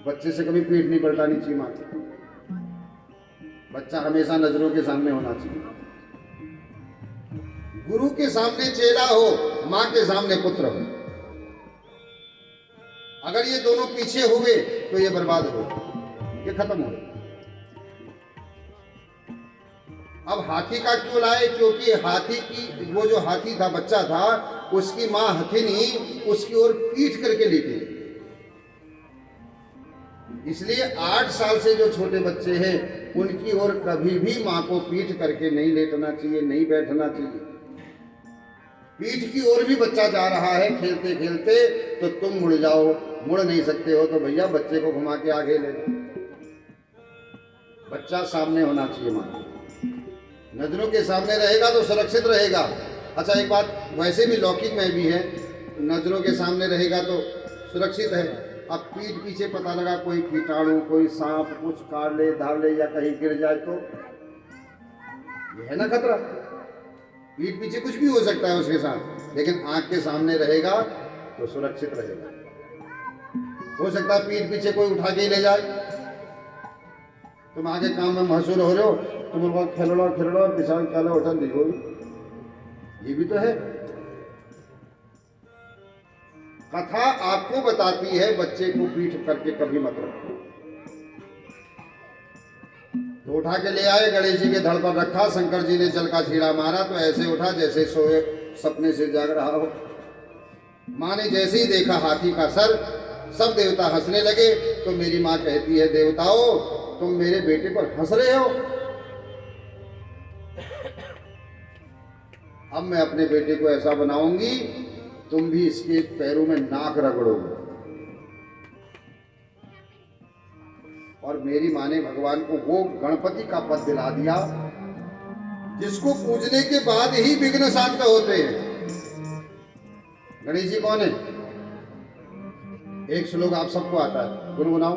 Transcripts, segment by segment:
बच्चे से कभी पीठ नहीं पलटानी चाहिए माँ की। बच्चा हमेशा नजरों के सामने होना चाहिए। गुरु के सामने चेला हो, माँ के सामने पुत्र हो। अगर ये दोनों पीछे हुए तो ये बर्बाद हो, ये खत्म हो। अब हाथी का क्यों लाए? क्योंकि हाथी की वो जो हाथी था, बच्चा था, उसकी माँ हथिनी उसकी ओर पीठ करके लेटी। इसलिए 8 साल से जो छोटे बच्चे हैं उनकी ओर कभी भी माँ को पीठ करके नहीं लेटना चाहिए, नहीं बैठना चाहिए। पीठ की ओर भी बच्चा जा रहा है खेलते खेलते तो तुम मुड़ जाओ, मुड़ नहीं सकते हो तो भैया बच्चे को घुमा के आगे ले लो। बच्चा सामने होना चाहिए माँ के, नजरों के सामने रहेगा तो सुरक्षित रहेगा। अच्छा एक बात वैसे भी लौकिक में भी है, नजरों के सामने रहेगा तो सुरक्षित है। अब पीठ पीछे पता लगा कोई कीटाणु, कोई सांप कुछ काट ले, धार ले या कहीं गिर जाए तो ये है ना खतरा। पीठ पीछे कुछ भी हो सकता है उसके साथ, लेकिन आंख के सामने रहेगा तो सुरक्षित रहेगा। हो सकता है पीठ पीछे कोई उठा के ले जाए, तुम आगे काम में महसूर हो रहे हो, तुम उनको खेलो किसान क्या उठा दिखो, ये भी तो है। कथा आपको बताती है बच्चे को पीठ करके कभी मत रखो। तो उठा के ले आए, गणेश जी के धड़ पर रखा, शंकर जी ने जल का छीड़ा मारा तो ऐसे उठा जैसे सोए सपने से जाग रहा हो। माँ ने जैसे ही देखा हाथी का सर, सब देवता हंसने लगे। तो मेरी माँ कहती है, देवताओं तुम मेरे बेटे पर हंस रहे हो, अब मैं अपने बेटे को ऐसा बनाऊंगी तुम भी इसके पैरों में नाक रगड़ोगे। और मेरी माँ ने भगवान को वो गणपति का पद दिला दिया जिसको पूजने के बाद ही विघ्न शांत होते हैं। गणेश जी कौन है? एक श्लोक आप सबको आता है, गुनगुनाओ।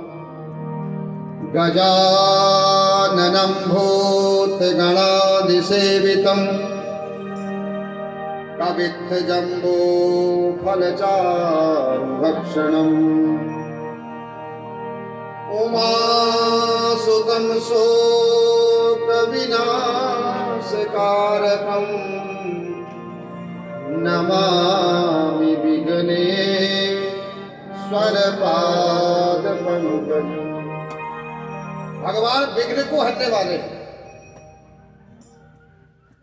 गजाननं भूतगणादिसेवितं कवित्थजम्बो फलचारुभक्षणम् उमासुतं शोकविनाशकारकम् नमामि विघ्नेश्वरपादपङ्कजम्। भगवान विघ्न को हटने वाले हैं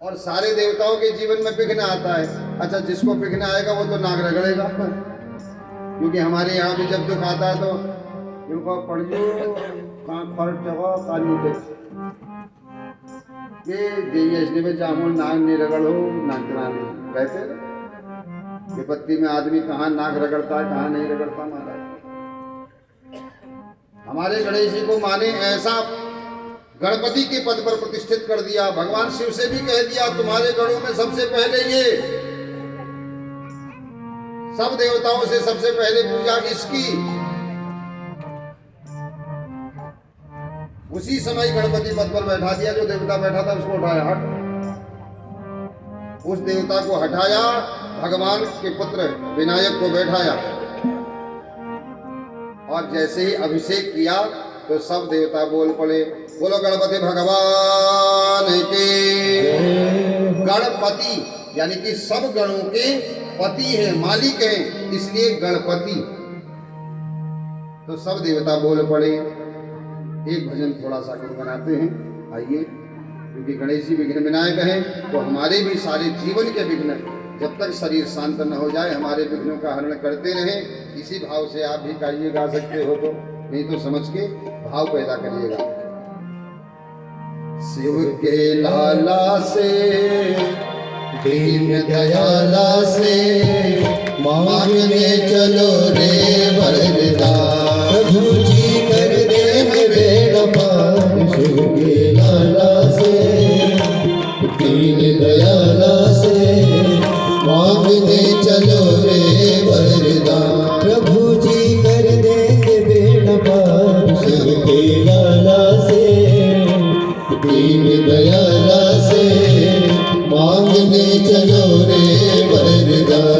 और सारे देवताओं के जीवन में विघ्न आता है। अच्छा जिसको विघ्न आएगा वो तो नाक रगड़ेगा, क्योंकि हमारे यहाँ भी जब दुख आता है तो इनको पढ़ियो फर्ट जगह कानू के देवी में जामुन नाक नहीं रगड़ो, नाक कहते हैं। विपत्ति में आदमी कहाँ नाक रगड़ता है, कहाँ नहीं रगड़ता। महाराज हमारे गणेश जी को माने ऐसा गणपति के पद पर प्रतिष्ठित कर दिया। भगवान शिव से भी कह दिया तुम्हारे गणों में सबसे पहले ये, सब देवताओं से सबसे पहले पूजा इसकी। उसी समय गणपति पद पर बैठा दिया, जो देवता बैठा था उसको उठाया, हट। उस देवता को हटाया, भगवान के पुत्र विनायक को बैठाया और जैसे ही अभिषेक किया तो सब देवता बोल पड़े, बोलो गणपति भगवान के। गणपति यानी कि सब गणों के पति है, मालिक है, इसलिए गणपति। तो सब देवता बोल पड़े। एक भजन थोड़ा सा गुनगुनाते हैं, आइए। क्योंकि गणेश जी विघ्न विनायक हैं तो हमारे भी सारे जीवन के विघ्न जब तक शरीर शांत न हो जाए हमारे विघ्नों का हरण करते रहें। इसी भाव से आप भी गाइए, गा सकते हो तो, नहीं तो समझ के भाव पैदा करिएगा। शिव के लाला से दीन दयाला से मांगने चलो रे वरदान, प्रभु जी कर दे बेड़ा पार। शिव के लाला से दीन दयाला से मांगने चलो रे वरदान, प्रभु जी कर देंगे बेड़ा पार। शिव के लाला से दीन दयाला से मांगने चलो रे वरदान।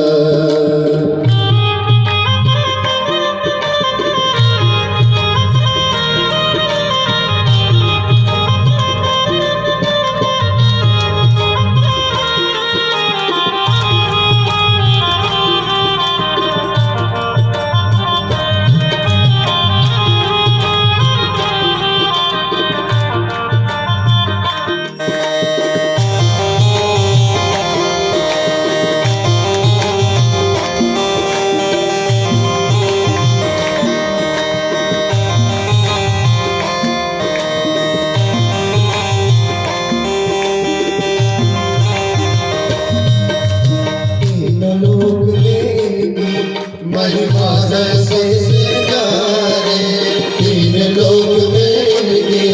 तीन लोक में उनकी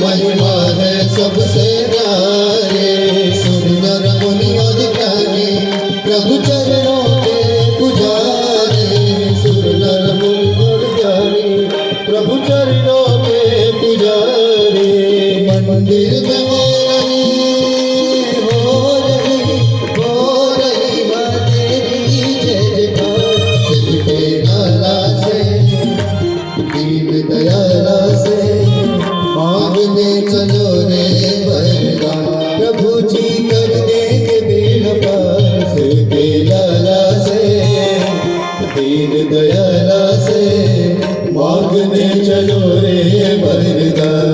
महिमा है सबसे न्यारे। सुर नर मुनि और ज्ञानी प्रभु चरणों के पुजारी। सुर नर मुनि और ज्ञानी प्रभु चरणों के पुजारी। मंदिर में हो रही माँ तेरी जय जयकार। शिव के नाला से दीन दयाला से मांगने चलो रे वरदान। प्रभु जी कर देंगे बेड़ा पार। शिव के लाला से दीन दयाला से मांगने चलो रे वरदान।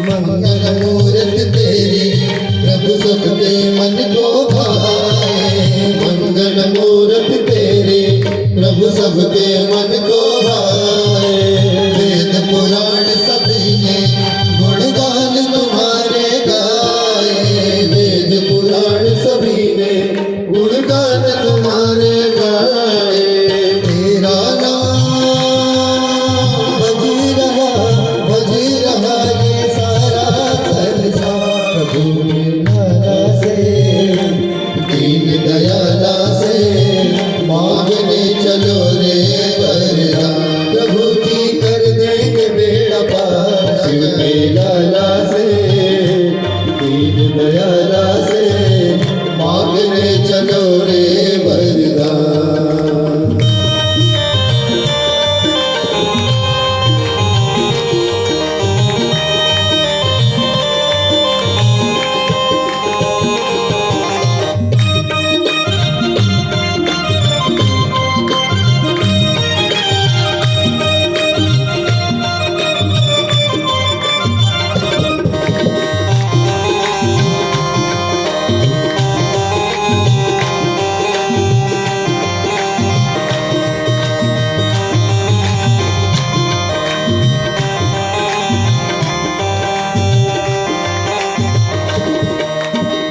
मंगल मूरत तेरी प्रभु सबके मन को भाए। मंगल मूरत तेरी प्रभु सबके मन को भाए। वेद पुराण सभी ने गुणगान तुम्हारे गाए। वेद पुराण सभी ने गुणगान तुम्हारे गाए। तेरा नाम बज रहा ये सारा संसार। प्रभु नाला से दीन दयाला से मांगने चलो रे वरदान। प्रभु जी कर देंगे बेड़ा पार। शिव के लाला से दीन दयाला से मांगने चलो रे वरदान।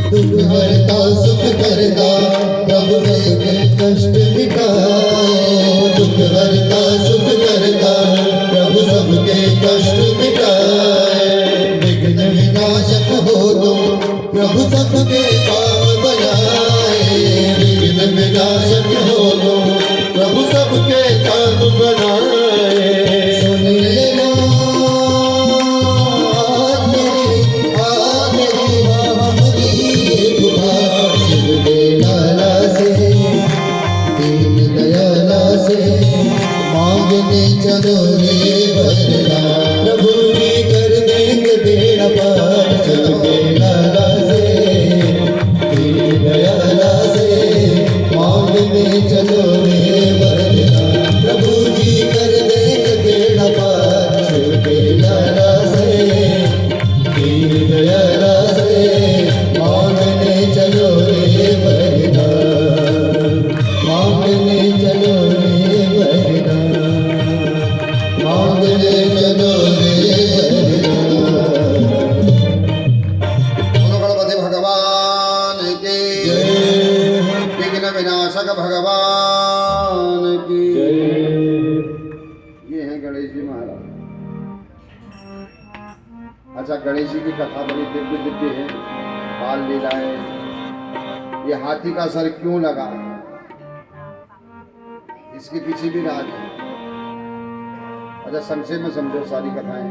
दुख हरता सुख करता प्रभु सबके कष्ट मिटाए। दुख हरता सुख करता प्रभु सबके कष्ट मिटाए। विघ्न विनाशक हो तुम प्रभु सबके काम बनाए। विघ्न विनाशक हो तुम प्रभु सबके काम बनाए। सुन लेना मांगने चलो रे वरदान। प्रभु जी कर देंगे बेड़ा पार। शिव के लाला से दीन दयाला से मांगने चलो रे वरदान। प्रभु जी कर देंगे बेड़ा पार। शिव के लाला से दीन दयाला से मांगने चलो रे वरदान। मांगने चलो रे मांगने चलो रे गणपति भगवान की विघ्न विनाशक भगवान की। ये हैं गणेश जी महाराज। अच्छा, गणेश जी की कथा बड़ी दिव्य दिव्य है। बाल लीलाएं। ये हाथी का सर क्यों लगा, इसके पीछे भी राज है। अच्छा, संक्षेप में समझो सारी कथाएं।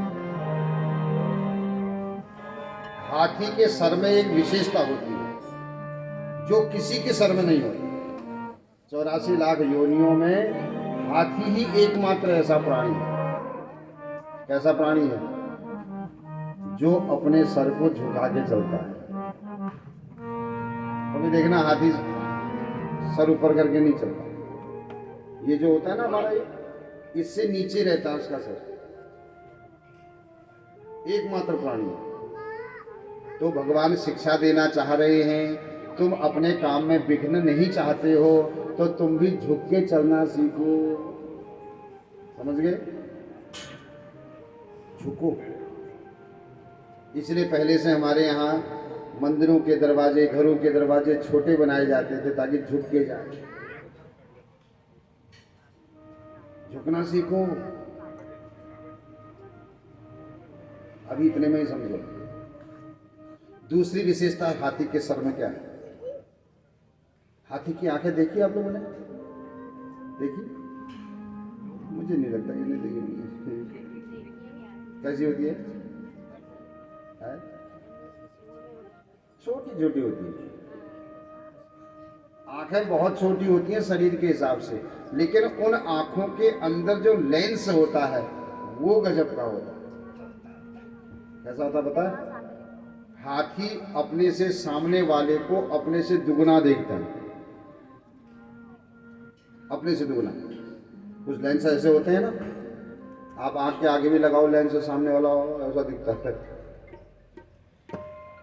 हाथी के सर में एक विशेषता होती है। जो किसी के सर में नहीं होती। 84 लाख योनियों में हाथी ही एकमात्र ऐसा प्राणी है। कैसा प्राणी है? जो अपने सर को झुका के चलता है। कभी देखना हाथी सर ऊपर करके नहीं चलता। ये जो होता है ना हमारा, इससे नीचे रहता है उसका सर। एकमात्र प्राणी है। तो भगवान शिक्षा देना चाह रहे हैं, तुम अपने काम में विघ्न नहीं चाहते हो तो तुम भी झुक के चलना सीखो। समझ गए? झुको। इसलिए पहले से हमारे यहाँ मंदिरों के दरवाजे, घरों के दरवाजे छोटे बनाए जाते थे ताकि झुक के जाए। झुकना सीखो। अभी इतने में ही समझो। दूसरी विशेषता हाथी के सर में क्या है? हाथी की आंखें देखी आप लोगों ने? देखी? मुझे नहीं लगता ये नहीं देखी। कैसी होती है? छोटी छोटी होती है। आंखें बहुत छोटी होती हैं शरीर के हिसाब से, लेकिन उन आंखों के अंदर जो लेंस होता है वो गजब का होता है। कैसा होता पता है? हाथी अपने से सामने वाले को अपने से दुगना देखता है। अपने से दुगना। कुछ लेंस ऐसे होते हैं ना, आप आंख के आगे भी लगाओ लेंस, सामने वाला ऐसा दिखता है।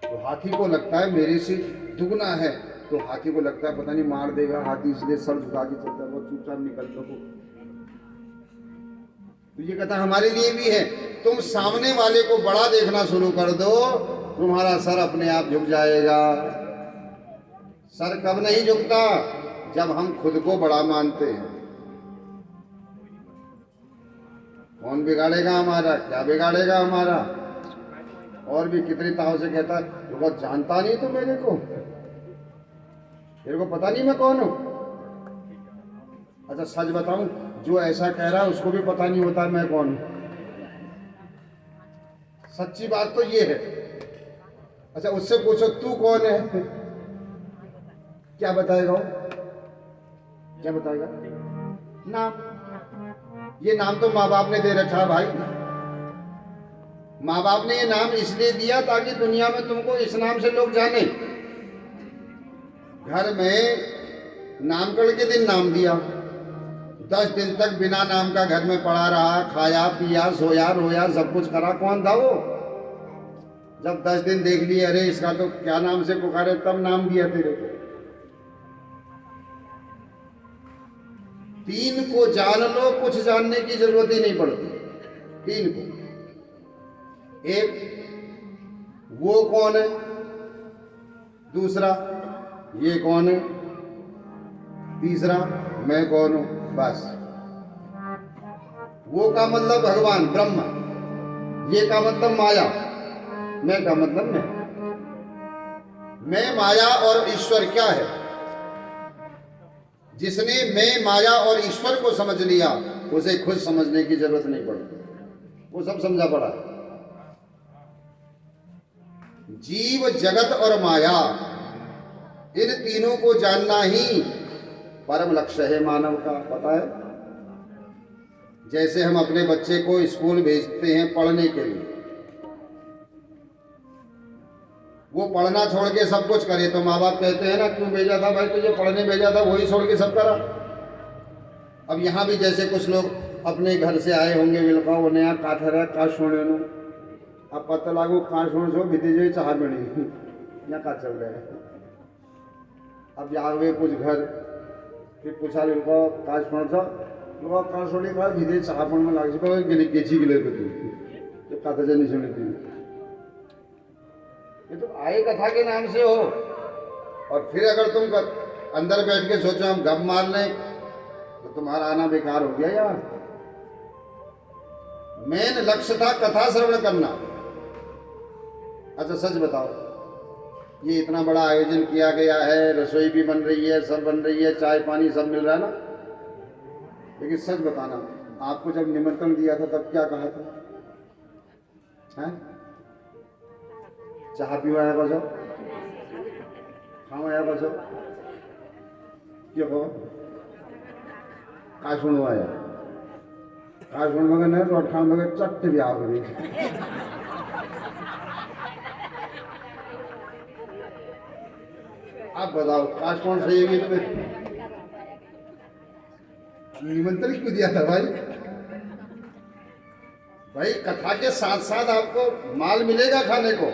तो हाथी को लगता है मेरे से दुगना है, तो हाथी को लगता है पता नहीं मार देगा हाथी, इसलिए सर झुका के चलता है, वो चुपचाप निकल सको। तो ये कहता हमारे लिए भी है, तुम सामने वाले को बड़ा देखना शुरू कर दो, तुम्हारा सर अपने आप झुक जाएगा। सर कब नहीं झुकता? जब हम खुद को बड़ा मानते हैं। कौन बिगाड़ेगा हमारा? क्या बिगाड़ेगा हमारा? और भी कितनी ताव से कहता है तो बहुत जानता नहीं तो मेरे को पता नहीं मैं कौन हूं। अच्छा सच बताऊं, जो ऐसा कह रहा है उसको भी पता नहीं होता मैं कौन हूं। सच्ची बात तो ये है। अच्छा उससे पूछो तू कौन है, क्या बताएगा वो? क्या बताएगा? नाम। ये नाम तो माँ बाप ने दे रखा है भाई। माँ बाप ने ये नाम इसलिए दिया ताकि दुनिया में तुमको इस नाम से लोग जाने। घर में नामकरण के दिन नाम दिया, 10 दिन तक बिना नाम का घर में पड़ा रहा, खाया पिया सोया रोया सब कुछ करा। कौन था वो? जब 10 दिन देख लिए अरे इसका तो क्या नाम से पुकारे, तब नाम दिया तेरे को। 3 को जान लो, कुछ जानने की जरूरत ही नहीं पड़ती। 3 को। एक वो कौन है, दूसरा ये कौन है, तीसरा मैं कौन हूं। बस। वो का मतलब भगवान ब्रह्मा, ये का मतलब माया, मैं का मतलब मैं माया और ईश्वर क्या है? जिसने मैं माया और ईश्वर को समझ लिया उसे खुद समझने की जरूरत नहीं पड़ती, वो सब समझा पड़ा। जीव जगत और माया, इन तीनों को जानना ही परम लक्ष्य है मानव का। पता है? जैसे हम अपने बच्चे को स्कूल भेजते हैं पढ़ने के लिए, वो पढ़ना छोड़ के सब कुछ करे तो माँ बाप कहते हैं ना क्यों भेजा था भाई, तुझे पढ़ने भेजा था, वही छोड़ के सब करा। अब यहाँ भी जैसे कुछ लोग अपने घर से आए होंगे, बिल्का वो नया काठर है का सोने नो, अब पता लागू कहाँ सोने सो भीते जो चाह बनी यहाँ का चल रहा है। अब जावे कुछ घर फिर पूछा लड़का काश पड़ था, लोग कहाँ सोने का भीते चाह पड़ में लाग चुका गिले गेची गिले को तू कथा नहीं सुनी थी। ये तो आए कथा के नाम से हो, और फिर अगर तुम अंदर बैठ के सोचो हम गप मार लें तो तुम्हारा आना बेकार हो गया यार। मेन लक्ष्य था कथा श्रवण करना। अच्छा सच बताओ, ये इतना बड़ा आयोजन किया गया है, रसोई भी बन रही है, सब बन रही है, चाय पानी सब मिल रहा है ना, लेकिन सच बताना आपको जब निमंत्रण दिया था तब क्या कहा था? हैं? चाह पीवाया बस खावाया बस क्यों हो का सुनवाया का सुन मगर नहीं तो खान मगर चट्ट भी आप भी आप बताओ काश कौन सही है तुम्हें निमंत्रण क्यों दिया था भाई? भाई कथा के साथ साथ आपको माल मिलेगा खाने को,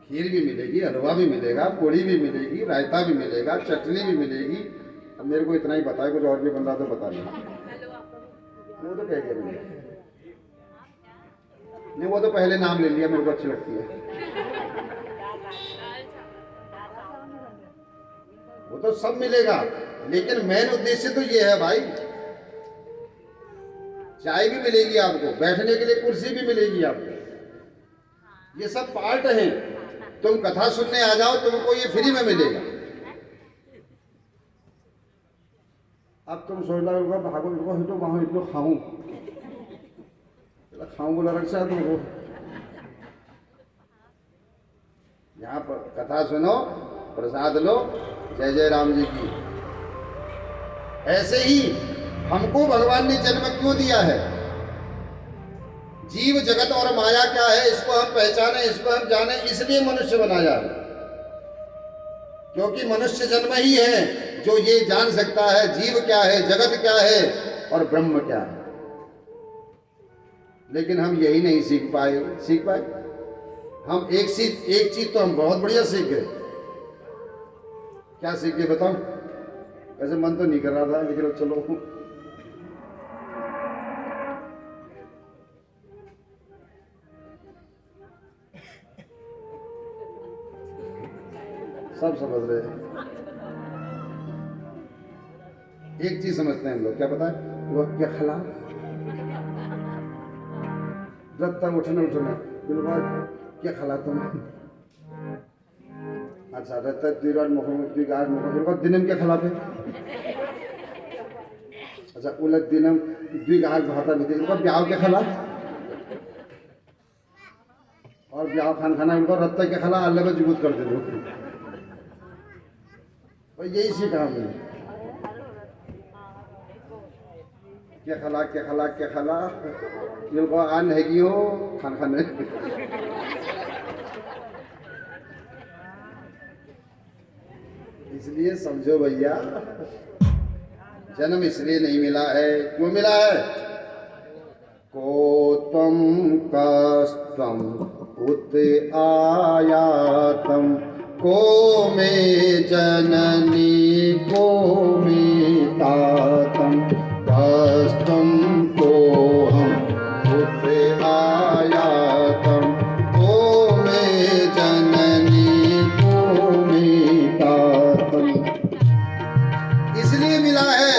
खीर भी मिलेगी, हलवा भी मिलेगा, पूड़ी भी मिलेगी, रायता भी मिलेगा, चटनी भी मिलेगी। अब मेरे को इतना ही पता है, कुछ और भी बन रहा तो बता नहीं। वो तो कह दिया मैंने, नहीं वो तो पहले नाम ले लिया, मेरे को अच्छी लगती है वो तो सब मिलेगा, लेकिन मेन उद्देश्य तो ये है भाई, चाय भी मिलेगी आपको, बैठने के लिए कुर्सी भी मिलेगी आपको, ये सब पार्ट हैं। तुम कथा सुनने आ जाओ, तुमको ये फ्री में मिलेगा। अब तुम सोच रहे भागो इनको वहां इतना खाऊं बोला रक्षा है तुमको, यहाँ पर कथा सुनो, प्रसाद लो, जय जय राम जी की। ऐसे ही हमको भगवान ने जन्म क्यों दिया है? जीव जगत और माया क्या है इसको हम पहचाने, इसको हम जाने, इसलिए मनुष्य बनाया है। क्योंकि मनुष्य जन्म ही है जो ये जान सकता है जीव क्या है, जगत क्या है और ब्रह्म क्या है। लेकिन हम यही नहीं सीख पाए। हम एक चीज तो हम बहुत बढ़िया सीख गए। क्या सीख गए बताओ? वैसे मन तो नहीं कर रहा था, लेकिन चलो सब समझ रहे हैं। एक चीज समझते हैं हम लोग, क्या पता है वो क्या खला जब तक उठना बिल्कुल क्या खला तुम अच्छा रहता दिनम क्या खला पे अच्छा उलट दिनम द्विगार भाता भी ब्याह के खला और ब्याह खाना उनको रत्ता के खला अल्लाह में जुबूत कर दे दो। और यही सीखा हमने, क्या खला इनको आन है कि हो खाने इसलिए समझो भैया, जन्म इसलिए नहीं मिला है, क्यों मिला है? को तम कस्तम उत आयातम को में जननी को में तातम कस्तम को हम उत आयातम को में जननी को में तातम। इसलिए मिला है।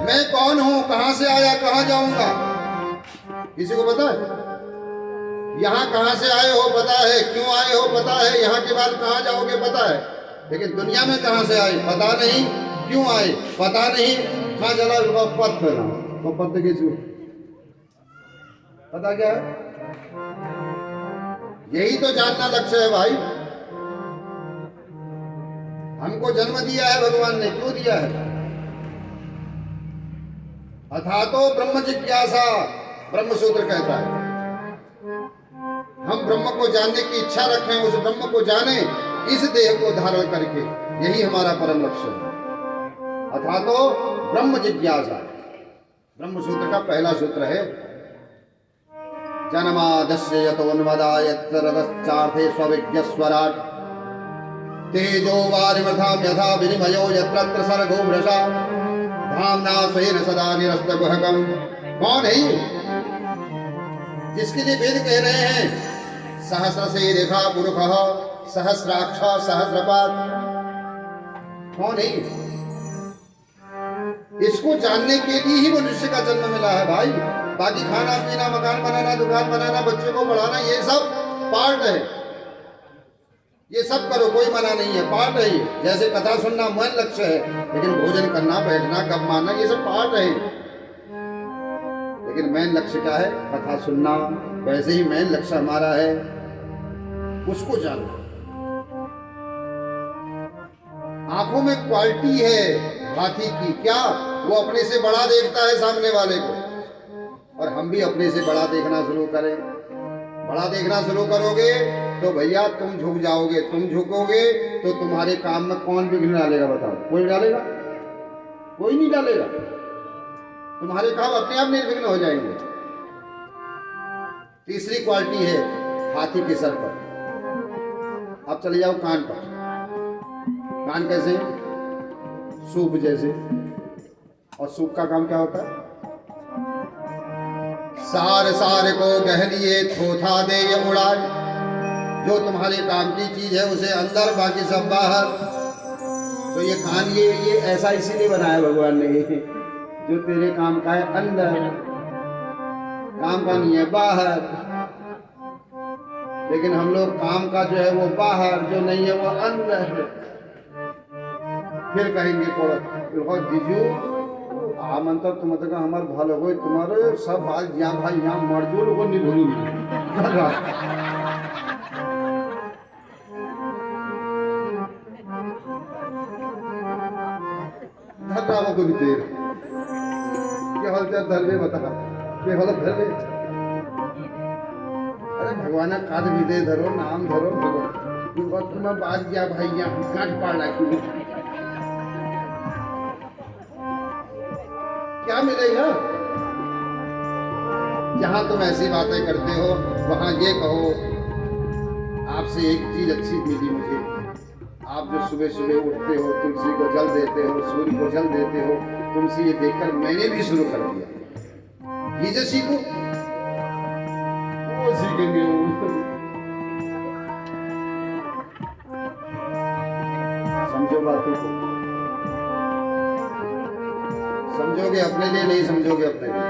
मैं कौन हूं, कहां से आया, कहां जाऊंगा, किसी को पता है? यहाँ कहाँ से आए हो पता है, क्यों आए हो पता है, यहाँ के बाद कहाँ जाओगे पता है, लेकिन दुनिया में कहाँ से आए पता नहीं, क्यों आए पता नहीं, कहाँ चला पद बना तो पद के चू पता क्या है? यही तो जानना लक्ष्य है भाई। हमको जन्म दिया है भगवान ने, क्यों दिया है? अथा तो ब्रह्म जिज्ञासा ब्रह्म सूत्र कहता है। हम ब्रह्म को जानने की इच्छा रखें, उस ब्रह्म को जाने इस देह को धारण करके, यही हमारा परम लक्ष्य है। अथा तो ब्रह्म जिज्ञासा ब्रह्म सूत्र का पहला सूत्र है। जन्मादस्य यतोन्मदाय तदश्चार्थे स्वविज्ञस्वराट् तेजो वारिमथां यथा विनिमयो यत्र सर्गो मृषा धाम्ना स्वेन सदा निरस्तकुहकम्। कौन है ये जिसके लिए वेद कह रहे हैं सहस्र से रेखा पुरुष सहस्राक्ष सहस्रपाद? कौन है? इसको जानने के लिए ही मनुष्य का जन्म मिला है भाई। बाकी खाना पीना, मकान बनाना, दुकान बनाना, बच्चों को पढ़ाना, ये सब पार्ट है। ये सब करो, कोई मना नहीं है, पार्ट है। जैसे कथा सुनना मेन लक्ष्य है, लेकिन भोजन करना, बैठना, कब मारना, ये सब पार्ट है। लेकिन मेन लक्ष्य क्या है? कथा सुनना। वैसे ही मेन लक्ष्य हमारा है उसको जानना। आंखों में क्वालिटी है हाथी की, क्या? वो अपने से बड़ा देखता है सामने वाले को। और हम भी अपने से बड़ा देखना शुरू करें। बड़ा देखना शुरू करोगे तो भैया तुम झुक जाओगे। तुम झुकोगे तो तुम्हारे काम में कौन विघ्न डालेगा? बताओ, कोई डालेगा? कोई नहीं डालेगा। तुम्हारे काम अपने आप निर्विघ्न हो जाएंगे। तीसरी क्वालिटी है हाथी के सर पर। अब चले जाओ कान पर। कान कैसे? सूप जैसे। और सूप का काम क्या होता है? सार सार को गहलिए थोथा दे ये उड़ाए। जो तुम्हारे काम की चीज है उसे अंदर, बाकी सब बाहर। तो ये कान ये ऐसा इसीलिए बनाया भगवान ने, जो तेरे काम का है अंदर, काम का नहीं है बाहर। लेकिन हम लोग काम का जो है वो बाहर, जो नहीं है वो अंदर। फिर कहेंगे जीजू आमंत्र तुम तक हमार भल हो, तुम्हारे सब बात यहाँ भाई यहाँ मर्जूर को नहीं भूलू। धर्म को भी देर क्या हाल चाल धर्मे बता के हालत धर्मे। अरे भगवान काद भी दे धरो, नाम धरो भगवान। तुम्हें बात गया भाई यहाँ गांठ पाड़ रखी, क्या मिलेगा? जहां तुम ऐसी बातें करते हो वहां ये कहो आपसे एक चीज अच्छी मिली मुझे। आप जो सुबह सुबह उठते हो, तुलसी को जल देते हो, सूर्य को जल देते हो, तुमसे ये देखकर मैंने भी शुरू कर दिया। ये जो सीखो वो सीखेंगे। समझो बातों को, समझोगे अपने लिए, नहीं समझोगे अपने लिए।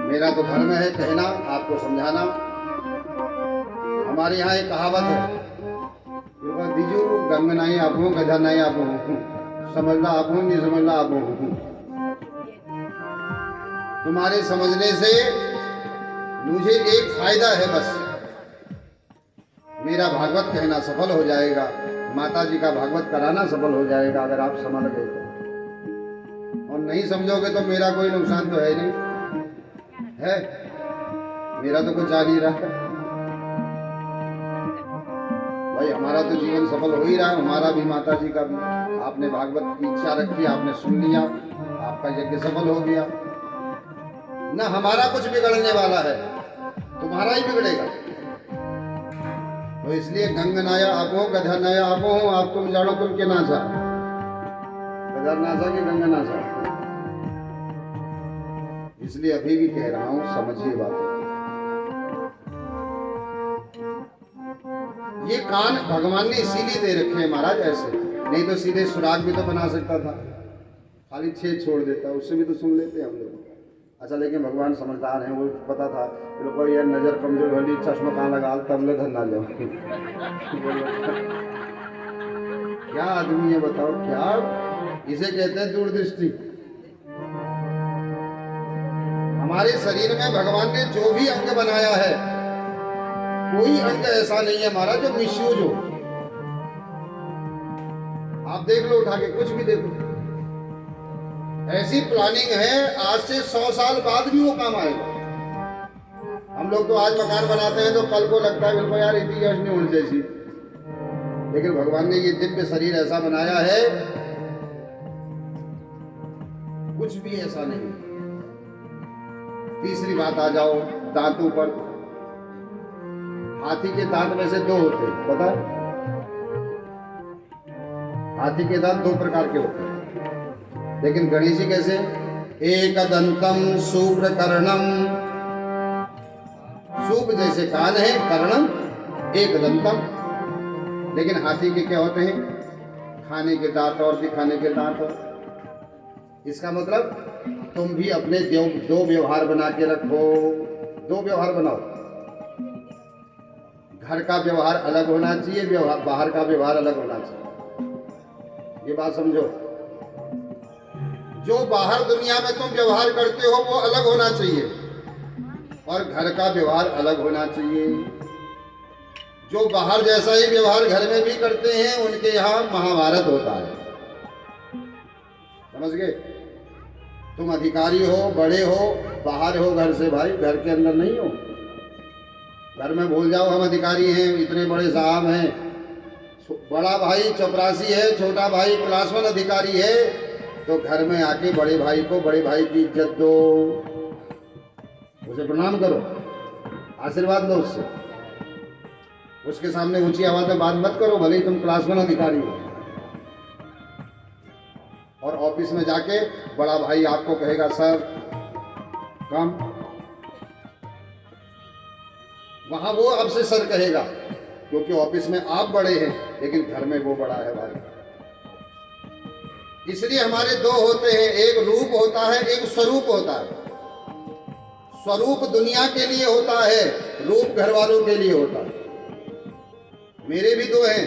मेरा तो धर्म है कहना, आपको समझाना। हमारे यहाँ एक कहावत है, दीजू गंग नहीं आप हूँ, गधा नहीं आप हूँ, समझना आप हूँ, नहीं समझना आप हूँ। तुम्हारे समझने से मुझे एक फायदा है बस, मेरा भागवत कहना सफल हो जाएगा, माता जी का भागवत कराना सफल हो जाएगा अगर आप समझ गए तो। और नहीं समझोगे तो मेरा कोई नुकसान तो है नहीं है, मेरा तो कुछ आ नहीं रहा भाई। हमारा तो जीवन सफल हो ही रहा है, हमारा भी माता जी का भी। आपने भागवत की इच्छा रखी, आपने सुन लिया, आपका यज्ञ सफल हो गया ना। हमारा कुछ बिगड़ने वाला है, तुम्हारा ही बिगड़ेगा। तो इसलिए गंग नाया आपो, गधा नाया आपो, आप तुम जानो तुम के नाचा, गधर नाचा कि गंगा नाचा। इसलिए अभी भी कह रहा हूं, समझिए बात। ये कान भगवान ने इसीलिए दे रखे हैं महाराज ऐसे, नहीं तो सीधे सुराग भी तो बना सकता था, खाली छेद छोड़ देता, उससे भी तो सुन लेते हम लोग। अच्छा, लेकिन भगवान समझदार हैं, वो पता था लोग यार नजर कमजोर होली, चश्मा कहाँ लगा तब ले धरना जाओ। क्या आदमी है बताओ, क्या इसे कहते हैं दूरदृष्टि। हमारे शरीर में भगवान ने जो भी अंग बनाया है, कोई अंग ऐसा नहीं है हमारा जो मिसयूज हो। आप देख लो उठा के, कुछ भी देखो, ऐसी प्लानिंग है आज से 100 साल बाद भी वो काम आएगा। हम लोग तो आज मकान बनाते हैं तो कल को लगता है बिल्कुल यार इतनी यश नहीं होनी चाहिए, लेकिन भगवान ने ये दिव्य शरीर ऐसा बनाया है, कुछ भी ऐसा नहीं। तीसरी बात आ जाओ दांतों पर। हाथी के दांत में से 2 होते हैं, पता है? हाथी के दांत 2 प्रकार के होते हैं, लेकिन गणेश जी कैसे? एक दंतम शुभ्र कर्णम, सूप जैसे कान है, कर्णम एक दंतम। लेकिन हाथी के क्या होते हैं? खाने के दांत और दिखाने के दांत। इसका मतलब तुम भी अपने 2 व्यवहार बना के रखो। 2 व्यवहार बनाओ, घर का व्यवहार अलग होना चाहिए, बाहर का व्यवहार अलग होना चाहिए। ये बात समझो, जो बाहर दुनिया में तुम व्यवहार करते हो वो अलग होना चाहिए और घर का व्यवहार अलग होना चाहिए। जो बाहर जैसा ही व्यवहार घर में भी करते हैं उनके यहाँ महाभारत होता है। समझ गए? तुम अधिकारी हो, बड़े हो, बाहर हो घर से भाई, घर के अंदर नहीं हो। घर में भूल जाओ हम अधिकारी हैं, इतने बड़े साहब हैं, बड़ा भाई चपरासी है, छोटा भाई क्लास 1 अधिकारी है, तो घर में आके बड़े भाई को, बड़े भाई की इज्जत दो, उसे प्रणाम करो, आशीर्वाद लो उससे। उसके सामने ऊंची आवाज में बात मत करो, भले ही तुम क्लास 1 अधिकारी हो। और ऑफिस में जाके बड़ा भाई आपको कहेगा सर कम, वहां वो आपसे सर कहेगा, क्योंकि ऑफिस में आप बड़े हैं लेकिन घर में वो बड़ा है भाई। इसलिए हमारे दो होते हैं, एक रूप होता है, एक स्वरूप होता है। स्वरूप दुनिया के लिए होता है, रूप घर वालों के लिए होता है। मेरे भी दो हैं,